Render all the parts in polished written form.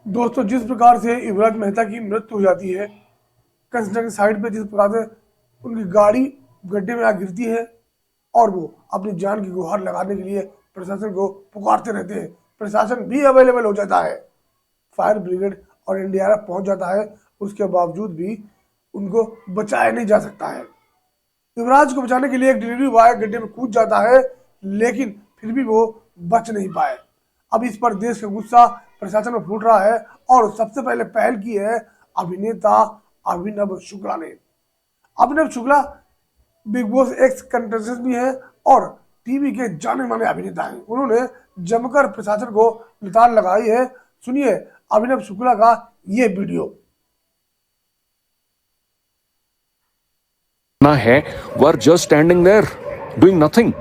दोस्तों, जिस प्रकार से युवराज मेहता की मृत्यु हो जाती है कंस्ट्रक्शन साइट पे, जिस प्रकार से उनकी गाड़ी गड्ढे में आ गिरती है और वो अपनी जान की गुहार लगाने के लिए प्रशासन को पुकारते रहते हैं। प्रशासन भी अवेलेबल हो जाता है, फायर ब्रिगेड और एनडीआरएफ पहुंच जाता है, उसके बावजूद भी उनको बचाया नहीं जा सकता है। युवराज को बचाने के लिए एक डिलीवरी बॉय गड्ढे में कूद जाता है, लेकिन फिर भी वो बच नहीं पाए। अब इस पर देश का गुस्सा प्रशासन में फूट रहा है और सबसे पहले पहल की है अभिनेता अभिनव शुक्ला ने। Abhinav Shukla Bigg Boss ex contestant भी है और टीवी के जाने माने अभिनेता हैं। उन्होंने जमकर प्रशासन को लताड़ लगाई है। सुनिए अभिनव शुक्ला का ये वीडियो। है we're just standing there doing nothing.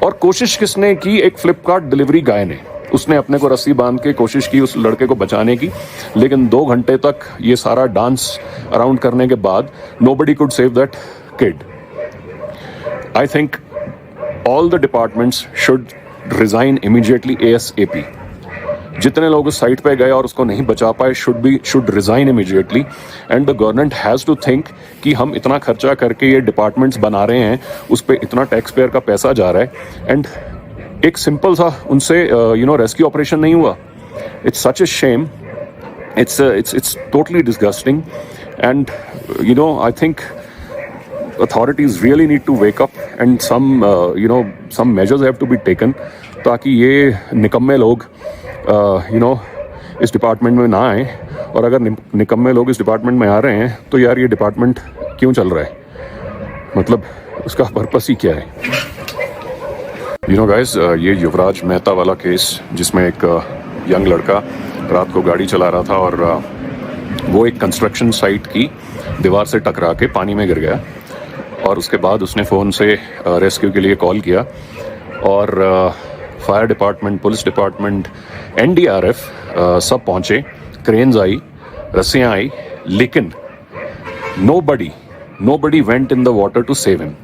और कोशिश किसने की? एक फ्लिपकार्ट डिलीवरी गाय ने। उसने अपने को रस्सी बांध के कोशिश की उस लड़के को बचाने की, लेकिन 2 घंटे तक ये सारा डांस अराउंड करने के बाद nobody could save that kid. I think all the departments should resign immediately ASAP। जितने लोग उस साइट पे गए और उसको नहीं बचा पाए should resign immediately. And the government has to think कि हम इतना खर्चा करके ये डिपार्टमेंट्स बना रहे हैं, उस पर इतना टैक्स पेयर का पैसा जा रहा है, एंड एक सिंपल सा उनसे रेस्क्यू ऑपरेशन नहीं हुआ। It's such a shame. It's totally disgusting. And I think authorities really need to wake up and some measures have to be taken ताकि ये निकम्मे लोग इस डिपार्टमेंट में ना आए। और अगर निकम्मे लोग इस डिपार्टमेंट में आ रहे हैं तो यार ये डिपार्टमेंट क्यों चल रहा है? मतलब उसका पर्पस ही क्या है? गाइस, ये युवराज मेहता वाला केस जिसमें एक यंग लड़का रात को गाड़ी चला रहा था और वो एक कंस्ट्रक्शन साइट की दीवार से टकरा के पानी में गिर गया और उसके बाद उसने फ़ोन से रेस्क्यू के लिए कॉल किया और fire department, police department, NDRF सब पहुँचे, क्रेन्स आई, रस्सियाँ आई, लेकिन nobody went in the water to save him.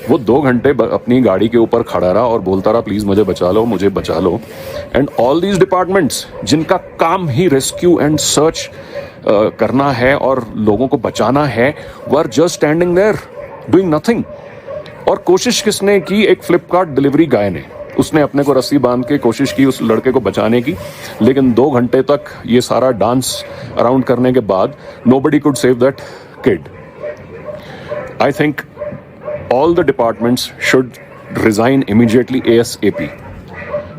वो 2 घंटे अपनी गाड़ी के ऊपर खड़ा रहा और बोलता रहा प्लीज़ मुझे बचा लो, मुझे बचा लो। एंड ऑल दीज डिपार्टमेंट्स जिनका काम ही रेस्क्यू एंड सर्च करना है और लोगों को बचाना है, we're just standing there doing nothing. और कोशिश किसने की? एक फ्लिपकार्ट डिलीवरी गाय ने। उसने अपने को रस्सी बांध के कोशिश की उस लड़के को बचाने की, लेकिन 2 घंटे तक ये सारा डांस अराउंड करने के बाद nobody could save that kid. I think all the departments should resign immediately ASAP।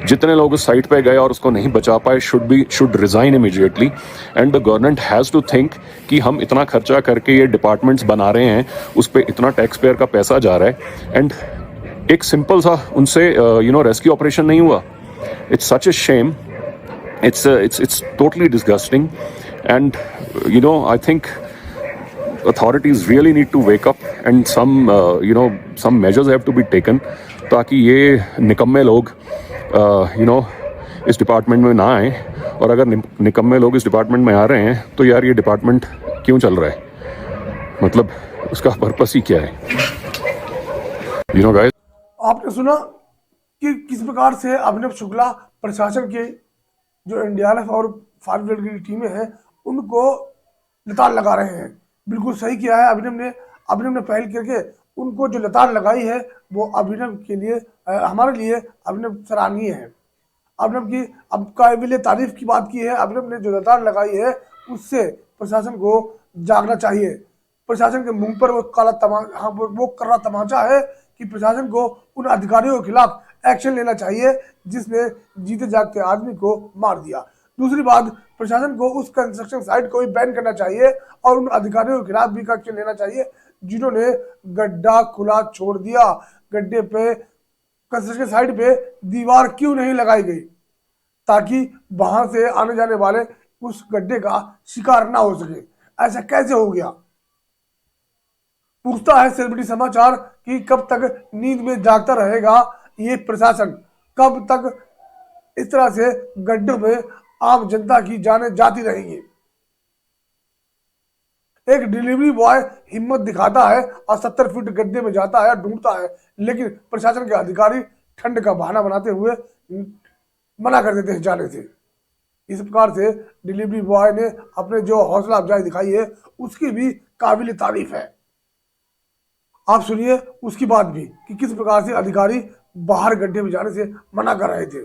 जितने लोग उस साइट पे गए और उसको नहीं बचा पाए should resign immediately. And the government has to think कि हम इतना खर्चा करके ये डिपार्टमेंट्स बना रहे हैं, उस पर इतना टैक्स पेयर का पैसा जा रहा है, एंड एक सिंपल सा उनसे रेस्क्यू ऑपरेशन नहीं हुआ। It's such a shame. It's totally disgusting. And I think authorities really need to wake up and some measures have to be taken ताकि ये निकम्मे लोग इस डिपार्टमेंट में ना आए। और अगर निकम्मे लोग इस डिपार्टमेंट में आ रहे हैं तो यार ये डिपार्टमेंट क्यों चल रहा है? मतलब उसका पर्पस ही क्या है? गाइस, आपने सुना कि किस प्रकार से अभिनव शुक्ला प्रशासन के जो NDRF और फायर ब्रिगेड की टीमें हैं उनको लताड़ लगा रहे हैं। बिल्कुल सही किया है अभिनव ने पहल करके उनको जो लताड़ लगाई है वो अभिनव के लिए, हमारे लिए अभिनव सराहनीय है। अभिनव की अब काबिल तारीफ की बात की है। अभिनव ने जो लताड़ लगाई है उससे प्रशासन को जागना चाहिए। प्रशासन के मुंह पर वो कर रहा तमाचा है कि प्रशासन को उन अधिकारियों के खिलाफ एक्शन लेना चाहिए जिसने जीते जागते आदमी को मार दिया। दूसरी बात, प्रशासन को उस कंस्ट्रक्शन साइट को भी बैन करना चाहिए और उन अधिकारियों के खिलाफ भी एक्शन लेना चाहिए जिन्होंने गड्ढा खुला छोड़ दिया। गड्ढे पे कंस्ट्रक्शन साइट पे दीवार क्यों नहीं लगाई गई ताकि वहां से आने जाने वाले उस गड्ढे का शिकार ना हो सके? ऐसा कैसे हो गया? पूछता है सेलिब्रिटी समाचार कि कब तक नींद में जागता रहेगा ये प्रशासन? कब तक इस तरह से गड्ढों में आम जनता की जानें जाती रहेंगी? एक डिलीवरी बॉय हिम्मत दिखाता है और 70 फीट गड्ढे में जाता है, ढूंढता है, लेकिन प्रशासन के अधिकारी ठंड का बहाना बनाते हुए मना कर देते हैं जाने से। इस प्रकार से डिलीवरी बॉय ने अपने जो हौसला अफजाई दिखाई है उसकी भी काबिल तारीफ है। आप सुनिए उसकी बात भी कि किस प्रकार से अधिकारी बाहर गड्ढे में जाने से मना कर रहे थे,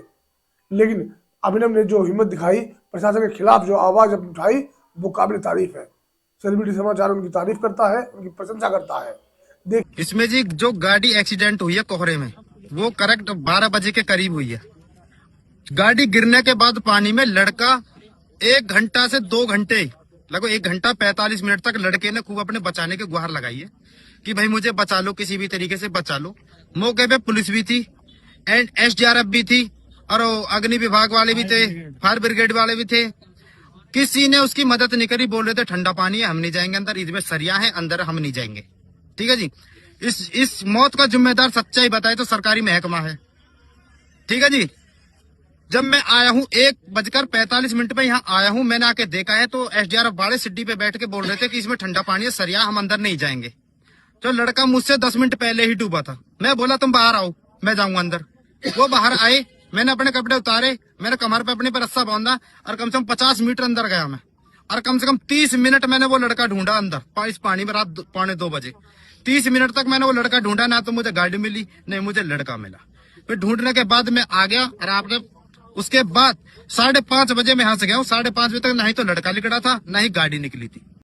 लेकिन अभिनव ने जो हिम्मत दिखाई, प्रशासन के खिलाफ जो आवाज उठाई, वो काबिल तारीफ है। सेलिब्रिटी समाचार उनकी तारीफ करता है, उनकी प्रशंसा करता है। देख इसमें जी जो गाड़ी एक्सीडेंट हुई है कोहरे में, वो करेक्ट 12 बजे के करीब हुई है। गाड़ी गिरने के बाद पानी में लड़का 1 घंटा से 2 घंटे, लगभग 1 घंटा 45 मिनट तक लड़के ने खूब अपने बचाने की गुहार लगाई है कि भाई मुझे बचा लो, किसी भी तरीके से बचा लो। मौके पे पुलिस भी थी एंड SDRF भी थी और अग्नि विभाग वाले भी थे, फायर ब्रिगेड वाले भी थे। किसी ने उसकी मदद नहीं करी। बोल रहे थे ठंडा पानी है, हम नहीं जाएंगे अंदर, इसमें सरिया है अंदर, हम नहीं जाएंगे। ठीक है जी। इस मौत का जिम्मेदार सच्चाई बताए तो सरकारी महकमा है। ठीक है जी। जब मैं आया हूँ 1:45 पे यहाँ आया हूँ, मैंने आके देखा है तो SDRF वाले सिड्डी पे बैठ के बोल रहे थे कि इसमें ठंडा पानी है, सरिया, हम अंदर नहीं जाएंगे। तो लड़का मुझसे 10 मिनट पहले ही डूबा था। मैं बोला तुम बाहर आओ, मैं जाऊंगा अंदर। वो बाहर आए, मैंने अपने कपड़े उतारे, मैंने कमर पे अपने पर रस्सा बांधा और कम से कम 50 मीटर अंदर गया मैं, और कम से कम 30 मिनट मैंने वो लड़का ढूंढा अंदर इस पानी में। रात 2:45 बजे 30 मिनट तक मैंने वो लड़का ढूंढा, ना तो मुझे गाड़ी मिली नहीं मुझे लड़का मिला। फिर ढूंढने के बाद मैं आ गया और आपने उसके बाद 5:30 बजे मैं यहाँ से गया हूँ। 5:30 बजे तक ना ही तो लड़का निकला था, ना ही गाड़ी निकली थी।